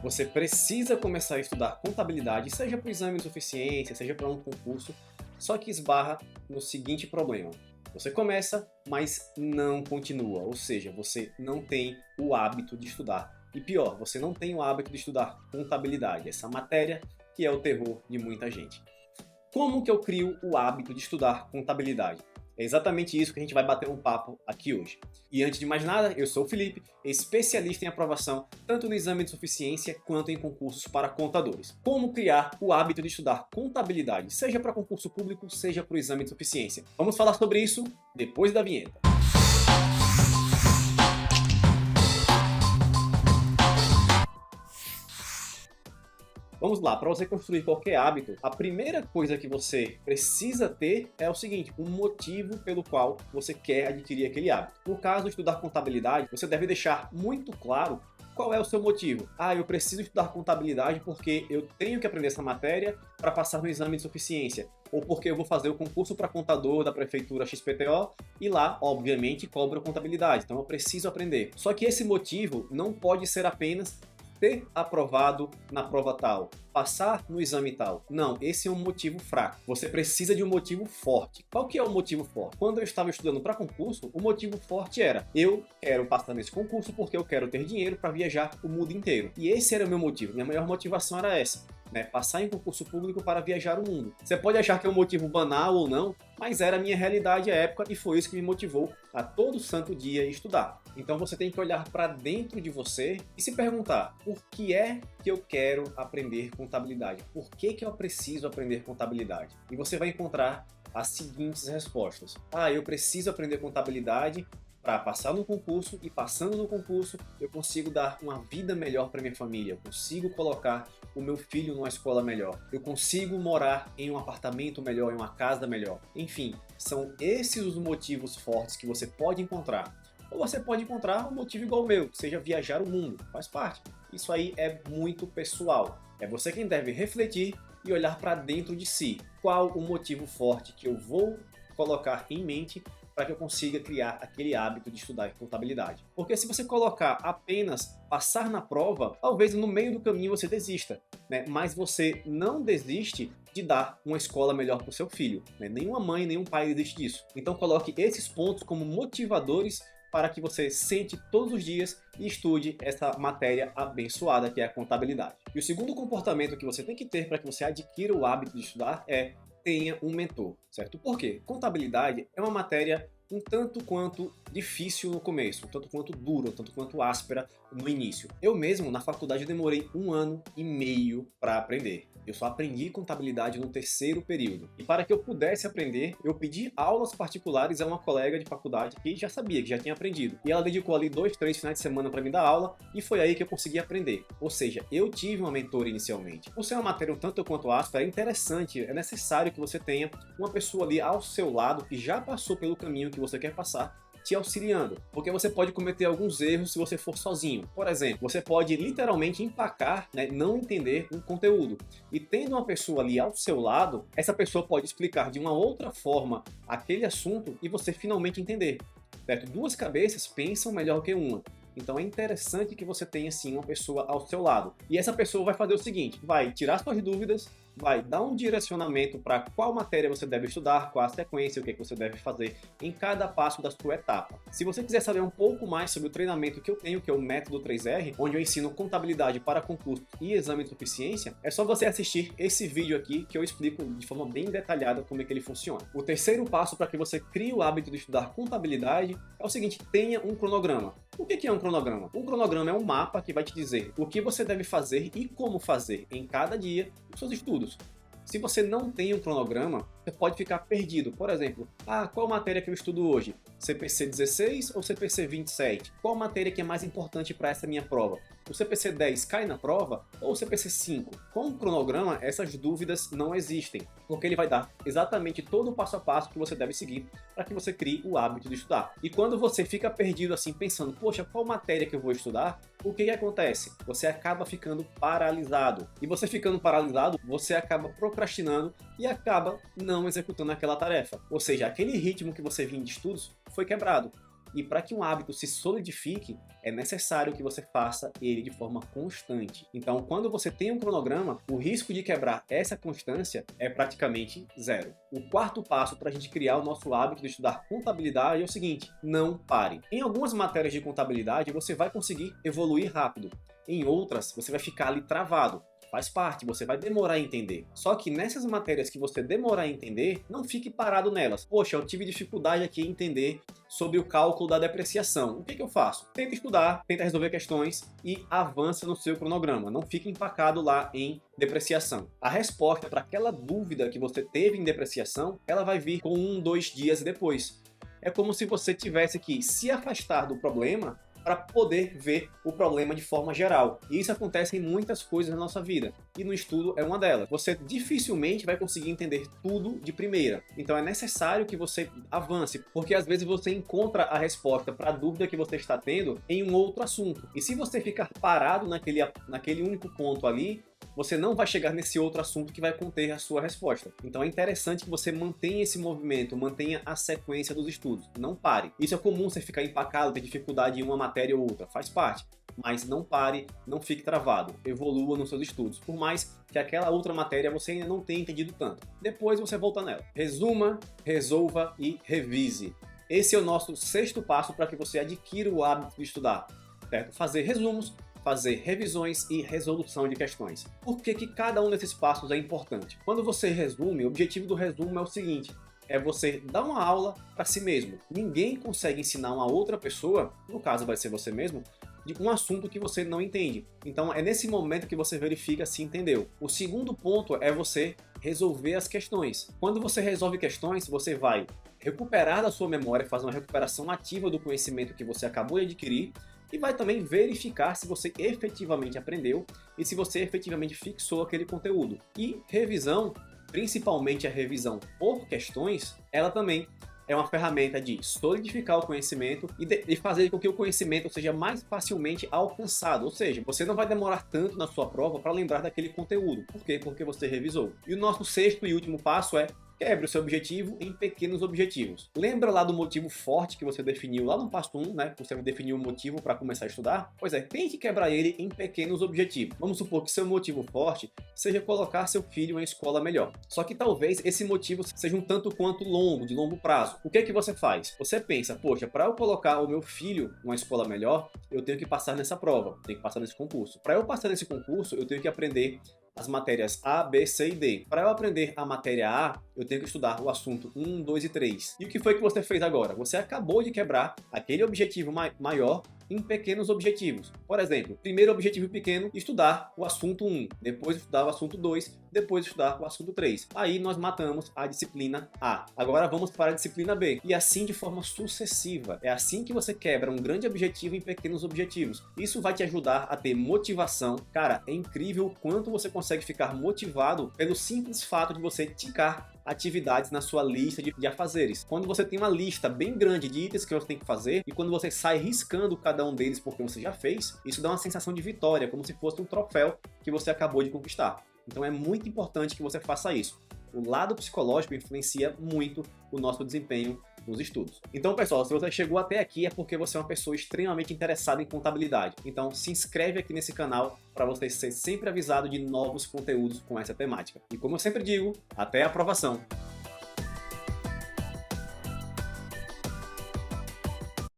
Você precisa começar a estudar contabilidade, seja para o exame de suficiência, seja para um concurso, só que esbarra no seguinte problema. Você começa, mas não continua, ou seja, você não tem o hábito de estudar. E pior, você não tem o hábito de estudar contabilidade, essa matéria que é o terror de muita gente. Como que eu crio o hábito de estudar contabilidade? É exatamente isso que a gente vai bater um papo aqui hoje. E antes de mais nada, eu sou o Felipe, especialista em aprovação tanto no exame de suficiência quanto em concursos para contadores. Como criar o hábito de estudar contabilidade, seja para concurso público, seja para o exame de suficiência. Vamos falar sobre isso depois da vinheta. Vamos lá, para você construir qualquer hábito, a primeira coisa que você precisa ter é o seguinte, um motivo pelo qual você quer adquirir aquele hábito. No caso de estudar contabilidade, você deve deixar muito claro qual é o seu motivo. Ah, eu preciso estudar contabilidade porque eu tenho que aprender essa matéria para passar no exame de suficiência. Ou porque eu vou fazer o concurso para contador da prefeitura XPTO e lá, obviamente, cobro contabilidade. Então eu preciso aprender. Só que esse motivo não pode ser apenas ter aprovado na prova tal, passar no exame tal. Não, esse é um motivo fraco. Você precisa de um motivo forte. Qual que é o motivo forte? Quando eu estava estudando para concurso, o motivo forte era: eu quero passar nesse concurso porque eu quero ter dinheiro para viajar o mundo inteiro. E esse era o meu motivo. Minha maior motivação era essa. Passar em concurso público para viajar o mundo. Você pode achar que é um motivo banal ou não, mas era a minha realidade à época e foi isso que me motivou a todo santo dia estudar. Então você tem que olhar para dentro de você e se perguntar: por que é que eu quero aprender contabilidade? Por que eu preciso aprender contabilidade? E você vai encontrar as seguintes respostas. Ah, eu preciso aprender contabilidade para passar no concurso e passando no concurso eu consigo dar uma vida melhor para minha família, eu consigo colocar o meu filho numa escola melhor, eu consigo morar em um apartamento melhor, em uma casa melhor. Enfim, são esses os motivos fortes que você pode encontrar. Ou você pode encontrar um motivo igual ao meu, que seja viajar o mundo, faz parte. Isso aí é muito pessoal. É você quem deve refletir e olhar para dentro de si. Qual o motivo forte que eu vou colocar em mente para que eu consiga criar aquele hábito de estudar contabilidade. Porque se você colocar apenas passar na prova, talvez no meio do caminho você desista, mas você não desiste de dar uma escola melhor para o seu filho. Nenhuma mãe, nenhum pai desiste disso. Então coloque esses pontos como motivadores para que você sente todos os dias e estude essa matéria abençoada que é a contabilidade. E o segundo comportamento que você tem que ter para que você adquira o hábito de estudar é: tenha um mentor, certo? Por quê? Contabilidade é uma matéria um tanto quanto difícil no começo, um tanto quanto dura, um tanto quanto áspera no início. Eu mesmo, na faculdade, demorei 1 ano e meio para aprender. Eu só aprendi contabilidade no terceiro período. E para que eu pudesse aprender, eu pedi aulas particulares a uma colega de faculdade que já sabia, que já tinha aprendido. E ela dedicou ali 2, 3 finais de semana para me dar aula e foi aí que eu consegui aprender. Ou seja, eu tive uma mentora inicialmente. Por ser uma matéria um tanto quanto áspera, é interessante, é necessário que você tenha uma pessoa ali ao seu lado que já passou pelo caminho que você quer passar, te auxiliando, porque você pode cometer alguns erros se você for sozinho. Por exemplo, você pode literalmente empacar, não entender um conteúdo. E tendo uma pessoa ali ao seu lado, essa pessoa pode explicar de uma outra forma aquele assunto e você finalmente entender. Certo? Duas cabeças pensam melhor que uma. Então é interessante que você tenha sim uma pessoa ao seu lado. E essa pessoa vai fazer o seguinte: vai tirar suas dúvidas, vai dar um direcionamento para qual matéria você deve estudar, qual a sequência, o que você deve fazer em cada passo da sua etapa. Se você quiser saber um pouco mais sobre o treinamento que eu tenho, que é o Método 3R, onde eu ensino contabilidade para concurso e exame de suficiência, é só você assistir esse vídeo aqui que eu explico de forma bem detalhada como é que ele funciona. O terceiro passo para que você crie o hábito de estudar contabilidade é o seguinte: tenha um cronograma. O que é um cronograma? Um cronograma é um mapa que vai te dizer o que você deve fazer e como fazer em cada dia dos seus estudos. Se você não tem um cronograma, você pode ficar perdido. Por exemplo, qual matéria que eu estudo hoje? CPC 16 ou CPC 27? Qual matéria que é mais importante para essa minha prova? O CPC 10 cai na prova ou o CPC 5? Com o cronograma, essas dúvidas não existem, porque ele vai dar exatamente todo o passo a passo que você deve seguir para que você crie o hábito de estudar. E quando você fica perdido assim, pensando: poxa, qual matéria que eu vou estudar? O que acontece? Você acaba ficando paralisado. E você ficando paralisado, você acaba procrastinando e acaba não executando aquela tarefa. Ou seja, aquele ritmo que você vinha de estudos foi quebrado. E para que um hábito se solidifique, é necessário que você faça ele de forma constante. Então, quando você tem um cronograma, o risco de quebrar essa constância é praticamente zero. O quarto passo para a gente criar o nosso hábito de estudar contabilidade é o seguinte: não pare. Em algumas matérias de contabilidade, você vai conseguir evoluir rápido. Em outras, você vai ficar ali travado. Faz parte, você vai demorar a entender. Só que nessas matérias que você demorar a entender, não fique parado nelas. Poxa, eu tive dificuldade aqui em entender sobre o cálculo da depreciação. O que eu faço? Tenta estudar, tenta resolver questões e avança no seu cronograma. Não fique empacado lá em depreciação. A resposta para aquela dúvida que você teve em depreciação, ela vai vir com 1, 2 dias depois. É como se você tivesse que se afastar do problema para poder ver o problema de forma geral. E isso acontece em muitas coisas na nossa vida. E no estudo é uma delas. Você dificilmente vai conseguir entender tudo de primeira. Então é necessário que você avance, porque às vezes você encontra a resposta para a dúvida que você está tendo em um outro assunto. E se você ficar parado naquele único ponto ali, você não vai chegar nesse outro assunto que vai conter a sua resposta. Então é interessante que você mantenha esse movimento, mantenha a sequência dos estudos. Não pare. Isso é comum, você ficar empacado, ter dificuldade em uma matéria ou outra, faz parte. Mas não pare, não fique travado, evolua nos seus estudos, por mais que aquela outra matéria você ainda não tenha entendido tanto. Depois você volta nela. Resuma, resolva e revise. Esse é o nosso sexto passo para que você adquira o hábito de estudar, certo? Fazer resumos, fazer revisões e resolução de questões. Por que cada um desses passos é importante? Quando você resume, o objetivo do resumo é o seguinte: é você dar uma aula para si mesmo. Ninguém consegue ensinar uma outra pessoa, no caso vai ser você mesmo, de um assunto que você não entende. Então é nesse momento que você verifica se entendeu. O segundo ponto é você resolver as questões. Quando você resolve questões, você vai recuperar da sua memória, fazer uma recuperação ativa do conhecimento que você acabou de adquirir, e vai também verificar se você efetivamente aprendeu e se você efetivamente fixou aquele conteúdo. E revisão, principalmente a revisão por questões, ela também é uma ferramenta de solidificar o conhecimento e de fazer com que o conhecimento seja mais facilmente alcançado. Ou seja, você não vai demorar tanto na sua prova para lembrar daquele conteúdo. Por quê? Porque você revisou. E o nosso sexto e último passo é: quebre o seu objetivo em pequenos objetivos. Lembra lá do motivo forte que você definiu lá no passo 1, né? Você definiu o motivo para começar a estudar? Pois é, tente quebrar ele em pequenos objetivos. Vamos supor que seu motivo forte seja colocar seu filho em uma escola melhor. Só que talvez esse motivo seja um tanto quanto longo, de longo prazo. O que é que você faz? Você pensa: poxa, para eu colocar o meu filho em uma escola melhor, eu tenho que passar nessa prova, tenho que passar nesse concurso. Para eu passar nesse concurso, eu tenho que aprender as matérias A, B, C e D. Para eu aprender a matéria A, eu tenho que estudar o assunto 1, 2 e 3. E o que foi que você fez agora? Você acabou de quebrar aquele objetivo maior em pequenos objetivos. Por exemplo, primeiro objetivo pequeno, estudar o assunto 1, depois estudar o assunto 2, depois estudar o assunto 3. Aí nós matamos a disciplina A. Agora vamos para a disciplina B. E assim de forma sucessiva. É assim que você quebra um grande objetivo em pequenos objetivos. Isso vai te ajudar a ter motivação. Cara, é incrível o quanto você consegue ficar motivado pelo simples fato de você ticar atividades na sua lista de afazeres. Quando você tem uma lista bem grande de itens que você tem que fazer e quando você sai riscando cada um deles porque você já fez, isso dá uma sensação de vitória, como se fosse um troféu que você acabou de conquistar. Então é muito importante que você faça isso. O lado psicológico influencia muito o nosso desempenho nos estudos. Então, pessoal, se você chegou até aqui é porque você é uma pessoa extremamente interessada em contabilidade. Então, se inscreve aqui nesse canal para você ser sempre avisado de novos conteúdos com essa temática. E como eu sempre digo, até a aprovação!